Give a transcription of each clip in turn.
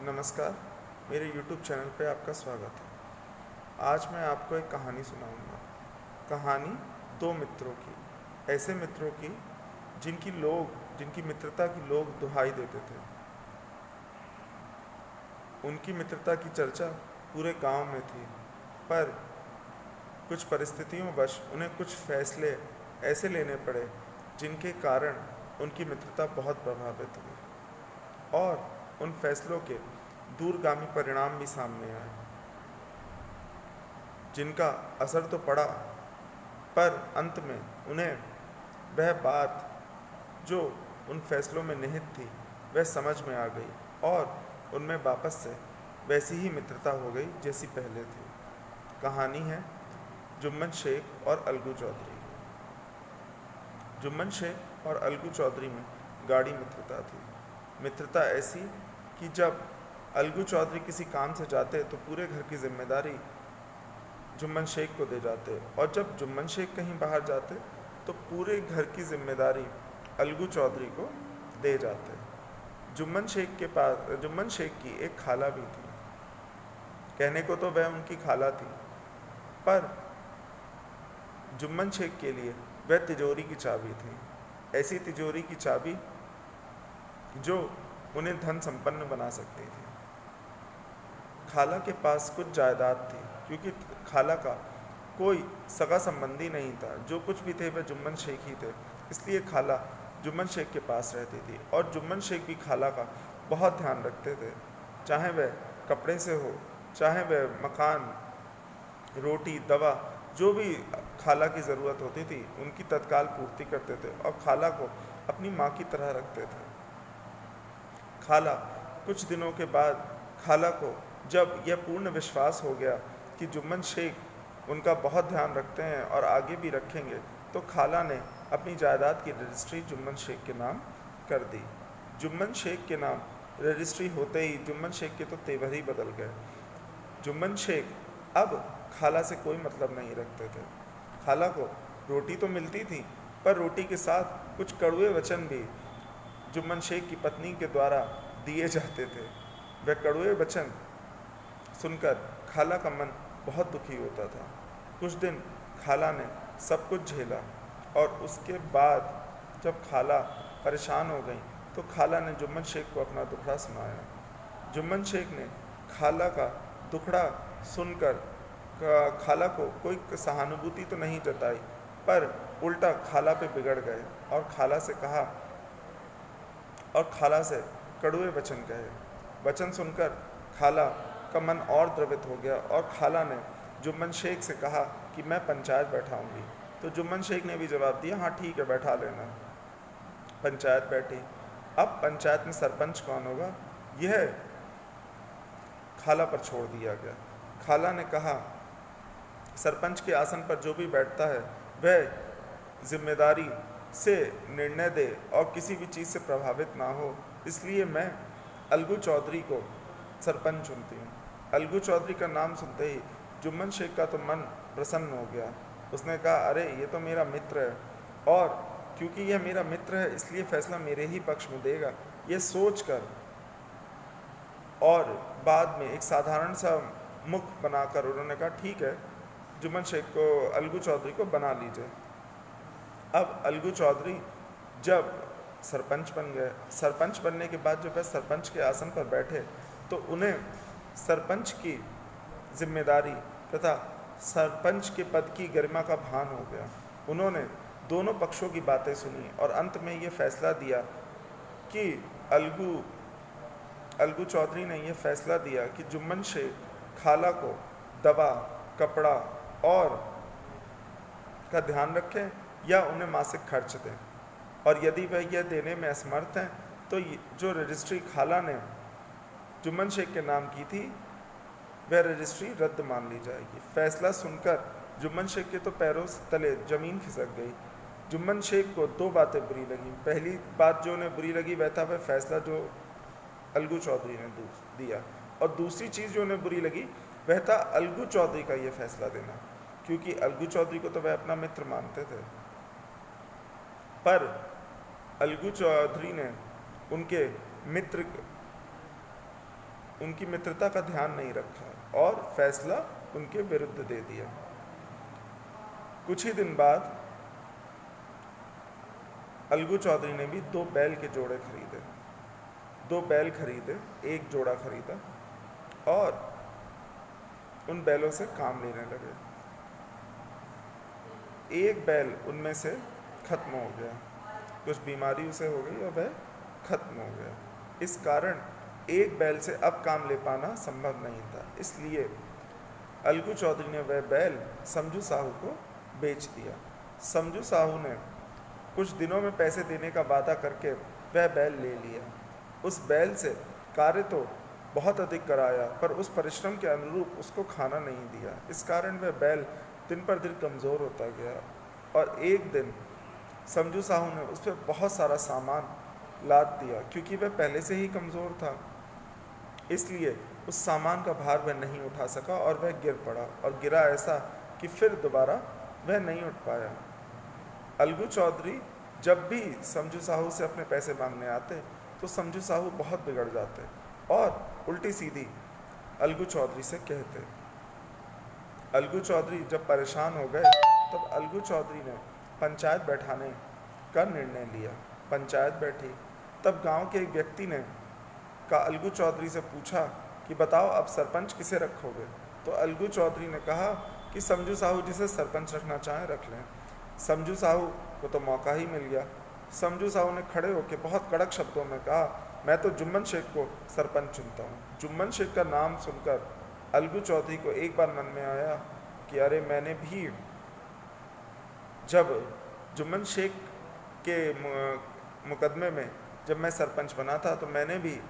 नमस्कार, मेरे YouTube channel पे आपका स्वागत है। आज मैं आपको एक कहानी सुनाऊंगा। कहानी दो मित्रों की, ऐसे मित्रों की जिनकी मित्रता की लोग दुहाई देते थे। उनकी मित्रता की चर्चा पूरे गांव में थी, पर कुछ परिस्थितियों वश उन्हें कुछ फैसले ऐसे लेने पड़े जिनके कारण उनकी मित्रता बहुत प्रभावित हुई और उन फैसलों के दूरगामी परिणाम भी सामने आए, जिनका असर तो पड़ा, पर अंत में उन्हें वह बात जो उन फैसलों में निहित थी वह समझ में आ गई और उनमें वापस से वैसी ही मित्रता हो गई जैसी पहले थी। कहानी है जुम्मन शेख और अलगू चौधरी। जुम्मन शेख और अलगू चौधरी में गाढ़ी मित्रता थी। मित्रता ऐसी कि जब अलगू चौधरी किसी काम से जाते तो पूरे घर की जिम्मेदारी जुम्मन शेख को दे जाते और जब जुम्मन शेख कहीं बाहर जाते तो पूरे घर की जिम्मेदारी अलगू चौधरी को दे जाते। जुम्मन शेख की एक खाला भी थी। कहने को तो वह उनकी खाला थी, पर जुम्मन शेख के लिए वह तिजोरी की चाबी थी। ऐसी तिजोरी की चाबी जो उन्हें धन संपन्न बना सकती थी। खाला के पास कुछ जायदाद थी, क्योंकि खाला का कोई सगा संबंधी नहीं था। जो कुछ भी थे वह जुम्मन शेख ही थे, इसलिए खाला जुम्मन शेख के पास रहती थी और जुम्मन शेख भी खाला का बहुत ध्यान रखते थे। चाहे वह कपड़े से हो, चाहे वह मकान, रोटी, दवा, जो भी खाला की ज़रूरत होती थी उनकी तत्काल पूर्ति करते थे और खाला को अपनी माँ की तरह रखते थे। खाला कुछ दिनों के बाद खाला को जब यह पूर्ण विश्वास हो गया कि जुम्मन शेख उनका बहुत ध्यान रखते हैं और आगे भी रखेंगे, तो खाला ने अपनी जायदाद की रजिस्ट्री जुम्मन शेख के नाम कर दी। जुम्मन शेख के नाम रजिस्ट्री होते ही जुम्मन शेख के तो तेवर ही बदल गए। जुम्मन शेख अब खाला से कोई मतलब नहीं रखते थे। खाला को रोटी तो मिलती थी, पर रोटी के साथ कुछ कड़वे वचन भी जुम्मन शेख की पत्नी के द्वारा दिए जाते थे। वह कड़वे वचन सुनकर खाला का मन बहुत दुखी होता था। कुछ दिन खाला ने सब कुछ झेला और उसके बाद जब खाला परेशान हो गई तो खाला ने जुम्मन शेख को अपना दुखड़ा सुनाया। जुम्मन शेख ने खाला का दुखड़ा सुनकर खाला को कोई सहानुभूति तो नहीं जताई, पर उल्टा खाला पे बिगड़ गए और खाला से कड़वे वचन कहे। वचन सुनकर खाला का मन और द्रवित हो गया और खाला ने जुम्मन शेख से कहा कि मैं पंचायत बैठाऊंगी। तो जुम्मन शेख ने भी जवाब दिया, हाँ ठीक है, बैठा लेना। पंचायत बैठी। अब पंचायत में सरपंच कौन होगा, यह खाला पर छोड़ दिया गया। खाला ने कहा, सरपंच के आसन पर जो भी बैठता है वह जिम्मेदारी से निर्णय दे और किसी भी चीज़ से प्रभावित ना हो, इसलिए मैं अलगू चौधरी को सरपंच चुनती हूँ। अलगू चौधरी का नाम सुनते ही जुम्मन शेख का तो मन प्रसन्न हो गया। उसने कहा, अरे ये तो मेरा मित्र है और क्योंकि यह मेरा मित्र है इसलिए फैसला मेरे ही पक्ष में देगा। ये सोचकर और बाद में एक साधारण सा मुख बनाकर उन्होंने कहा, ठीक है, जुम्मन शेख को, अलगू चौधरी को बना लीजिए। अब अलगू चौधरी जब सरपंच बन गए, सरपंच बनने के बाद जब वह सरपंच के आसन पर बैठे तो उन्हें सरपंच की जिम्मेदारी तथा सरपंच के पद की गरिमा का भान हो गया। उन्होंने दोनों पक्षों की बातें सुनी और अंत में ये फैसला दिया कि अलगू चौधरी ने यह फैसला दिया कि जुम्मन शेख खाला को दवा, कपड़ा और का ध्यान रखें या उन्हें मासिक खर्च दें, और यदि वह यह देने में असमर्थ हैं तो जो रजिस्ट्री खाला ने जुम्मन शेख के नाम की थी वह रजिस्ट्री रद्द मान ली जाएगी। फैसला सुनकर जुम्मन शेख के तो पैरों से तले जमीन खिसक गई। जुम्मन शेख को दो बातें बुरी लगी। पहली बात जो उन्हें बुरी लगी वह था वह फैसला जो अलगू चौधरी ने दिया, और दूसरी चीज़ जो उन्हें बुरी लगी वह था अलगू चौधरी का ये फैसला देना, क्योंकि अलगू चौधरी को तो वह अपना मित्र मानते थे। पर अलगू चौधरी ने उनके मित्र उनकी मित्रता का ध्यान नहीं रखा और फैसला उनके विरुद्ध दे दिया। कुछ ही दिन बाद अलगू चौधरी ने भी 2 बैल के जोड़े खरीदे, 2 बैल खरीदे, एक जोड़ा खरीदा और उन बैलों से काम लेने लगे। एक बैल उनमें से खत्म हो गया, कुछ बीमारी उसे हो गई और वह खत्म हो गया। इस कारण एक बैल से अब काम ले पाना संभव नहीं था, इसलिए अलगू चौधरी ने वह बैल समझू साहू को बेच दिया। समझू साहू ने कुछ दिनों में पैसे देने का वादा करके वह बैल ले लिया। उस बैल से कार्य तो बहुत अधिक कराया, पर उस परिश्रम के अनुरूप उसको खाना नहीं दिया। इस कारण वह बैल दिन पर दिन कमज़ोर होता गया और एक दिन समझू साहू ने उस पर बहुत सारा सामान लाद दिया, क्योंकि वह पहले से ही कमज़ोर था, इसलिए उस सामान का भार वह नहीं उठा सका और वह गिर पड़ा और गिरा ऐसा कि फिर दोबारा वह नहीं उठ पाया। अलगू चौधरी जब भी समझू साहू से अपने पैसे मांगने आते तो समझू साहू बहुत बिगड़ जाते और उल्टी सीधी अलगू चौधरी से कहते। अलगू चौधरी जब परेशान हो गए तब अलगू चौधरी ने पंचायत बैठाने का निर्णय लिया। पंचायत बैठी तब गांव के एक व्यक्ति ने का अलगू चौधरी से पूछा कि बताओ अब सरपंच किसे रखोगे। तो अलगू चौधरी ने कहा कि समझू साहू जिसे सरपंच रखना चाहें रख लें। समझू साहू को तो मौका ही मिल गया। समझू साहू ने खड़े होकर बहुत कड़क शब्दों में कहा, मैं तो जुम्मन शेख को सरपंच चुनता हूँ। जुम्मन शेख का नाम सुनकर अलगू चौधरी को एक बार मन में आया कि अरे मैंने भी जब जुम्मन शेख के मुकदमे में जब मैं सरपंच बना था तो मैंने भी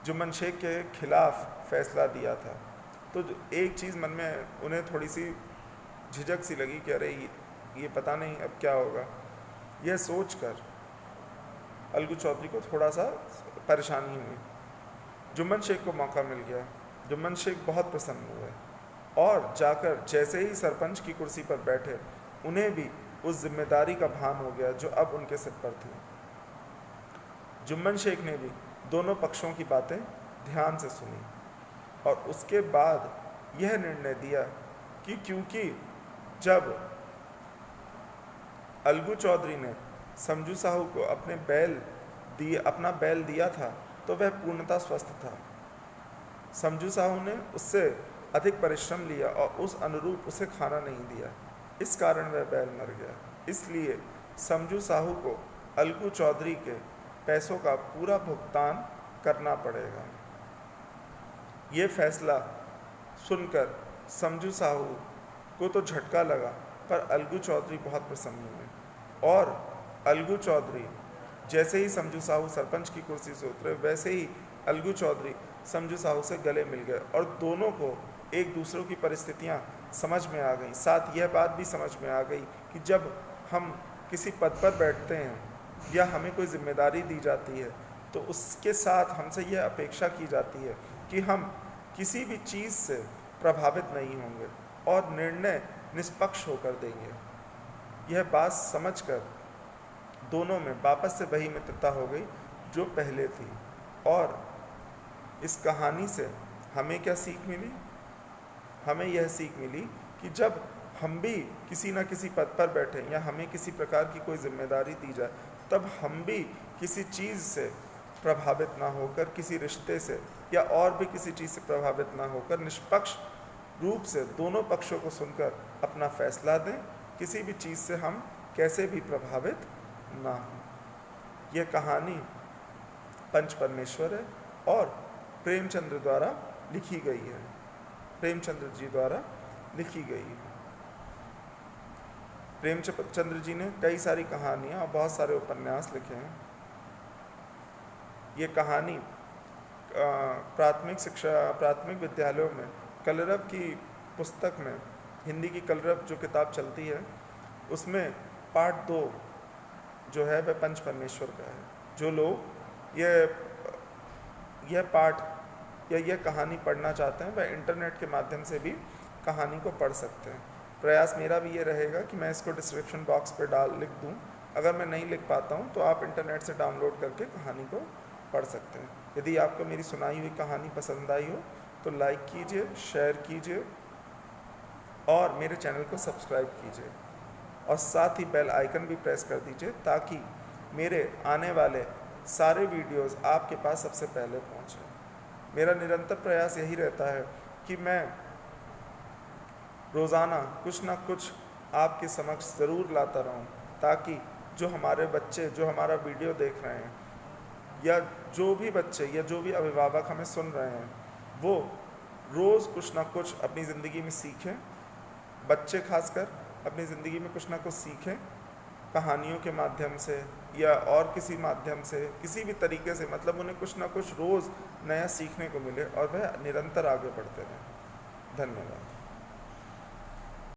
जुम्मन शेख के खिलाफ फैसला दिया था। तो एक चीज़ मन में उन्हें थोड़ी सी झिझक सी लगी कि अरे ये पता नहीं अब क्या होगा। यह सोचकर अलगू चौधरी को थोड़ा सा परेशानी हुई। जुम्मन शेख को मौका मिल गया। जुम्मन शेख बहुत प्रसन्न हुए और जाकर जैसे ही सरपंच की कुर्सी पर बैठे उन्हें भी उस जिम्मेदारी का भान हो गया जो अब उनके सिर पर थी। जुम्मन शेख ने भी दोनों पक्षों की बातें ध्यान से सुनी और उसके बाद यह निर्णय दिया कि क्योंकि जब अलगू चौधरी ने समझू साहू को अपना बैल दिया था तो वह पूर्णतः स्वस्थ था। समझू साहू ने उससे अधिक परिश्रम लिया और उस अनुरूप उसे खाना नहीं दिया, इस कारण वह बैल मर गया। इसलिए समझू साहू को अलगू चौधरी के पैसों का पूरा भुगतान करना पड़ेगा। ये फैसला सुनकर समझू साहू को तो झटका लगा, पर अलगू चौधरी बहुत प्रसन्न हुए और अलगू चौधरी जैसे ही समझू साहू सरपंच की कुर्सी से उतरे वैसे ही अलगू चौधरी समझू साहू से गले मिल गए और दोनों को एक दूसरों की परिस्थितियां समझ में आ गई। साथ यह बात भी समझ में आ गई कि जब हम किसी पद पर बैठते हैं या हमें कोई जिम्मेदारी दी जाती है तो उसके साथ हमसे यह अपेक्षा की जाती है कि हम किसी भी चीज़ से प्रभावित नहीं होंगे और निर्णय निष्पक्ष होकर देंगे। यह बात समझकर दोनों में वापस से वही मित्रता हो गई जो पहले थी। और इस कहानी से हमें क्या सीख मिली? हमें यह सीख मिली कि जब हम भी किसी न किसी पद पर बैठे या हमें किसी प्रकार की कोई जिम्मेदारी दी जाए तब हम भी किसी चीज़ से प्रभावित ना होकर, किसी रिश्ते से या और भी किसी चीज़ से प्रभावित ना होकर निष्पक्ष रूप से दोनों पक्षों को सुनकर अपना फैसला दें। किसी भी चीज़ से हम कैसे भी प्रभावित ना हों। यह कहानी पंच परमेश्वर है और प्रेमचंद्र द्वारा लिखी गई है, प्रेमचंद्र जी द्वारा लिखी गई है। प्रेमचंद्र जी ने कई सारी कहानियाँ और बहुत सारे उपन्यास लिखे हैं। ये कहानी प्राथमिक विद्यालयों में कलरव की पुस्तक में, हिंदी की कलरव जो किताब चलती है उसमें पार्ट 2 जो है वह पंच परमेश्वर का है। जो लोग यह पाठ या यह कहानी पढ़ना चाहते हैं वह इंटरनेट के माध्यम से भी कहानी को पढ़ सकते हैं। प्रयास मेरा भी ये रहेगा कि मैं इसको डिस्क्रिप्शन बॉक्स पे लिख दूं। अगर मैं नहीं लिख पाता हूं तो आप इंटरनेट से डाउनलोड करके कहानी को पढ़ सकते हैं। यदि आपको मेरी सुनाई हुई कहानी पसंद आई हो तो लाइक कीजिए, शेयर कीजिए और मेरे चैनल को सब्सक्राइब कीजिए और साथ ही बेल आइकन भी प्रेस कर दीजिए ताकि मेरे आने वाले सारे वीडियोस आपके पास सबसे पहले पहुंचे। मेरा निरंतर प्रयास यही रहता है कि मैं रोज़ाना कुछ ना कुछ आपके समक्ष ज़रूर लाता रहूं ताकि जो हमारे बच्चे जो हमारा वीडियो देख रहे हैं या जो भी बच्चे या जो भी अभिभावक हमें सुन रहे हैं वो रोज़ कुछ ना कुछ अपनी ज़िंदगी में सीखें। बच्चे खासकर अपनी ज़िंदगी में कुछ ना कुछ सीखें, कहानियों के माध्यम से या और किसी माध्यम से, किसी भी तरीके से, मतलब उन्हें कुछ ना कुछ रोज़ नया सीखने को मिले और वह निरंतर आगे बढ़ते रहें। धन्यवाद।